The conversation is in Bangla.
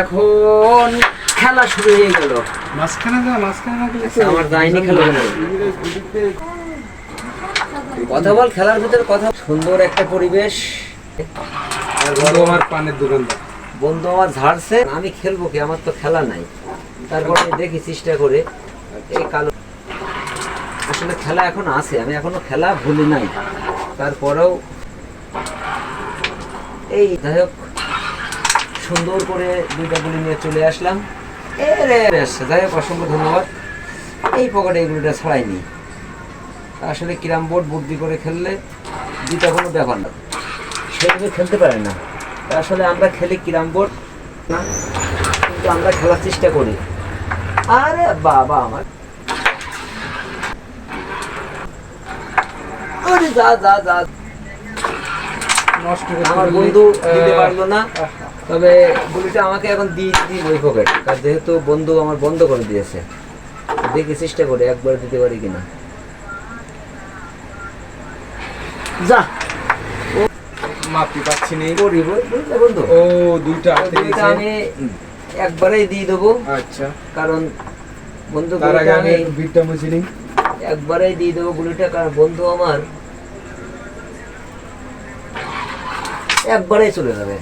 এখন খেলা শুরু হয়ে গেল। মাঝখানে আমার যায়নি খেলা। কথা বল, খেলার ভিতরে কথা। সুন্দর একটা পরিবেশ। আমার পানের দোকানদার বন্ধু আমার ঝাড়ছে, আমি খেলবো কি, আমার তো খেলা নাই। তারপরে দেখি চেষ্টা করে এই কালো আসলে খেলা এখন আছে, আমি এখনো খেলা ভুলি নাই। তারপরেও এই যাই হোক সুন্দর করে দুইটা গুলি নিয়ে চলে আসলাম। যাই হোক অসংখ্য ধন্যবাদ। এই পকেটে এগুলোটা ছড়াইনি। আসলে ক্যারাম বোর্ড বুদ্ধি করে খেললে দুইটা কোনো ব্যাপার না, সেভাবে খেলতে পারে না। আসলে আমরা খেলি ক্যারাম বোর্ড না, কিন্তু আমরা খেলার চেষ্টা করি। আরে বাবা আমার যা যা যা নষ্ট আমার বন্ধু দিতে পারলো না। তবে গুলিটা আমাকে এখন দিয়ে ওই পকেট, আর যেহেতু বন্ধু আমার বন্ধ করে দিয়েছে, দেখি চেষ্টা করি একবার দিতে পারি কিনা। যা মাপতে পাচ্ছি না বন্ধু, ও দুইটা আমি একবারেই দিয়ে দেবো। আচ্ছা, কারণ বন্ধু তার আগে আমি বিটটা মুছে নিই। একবারেই দিয়ে দেবো গুলিটা, কারণ বন্ধু আমার একবারেই চলে যাবে।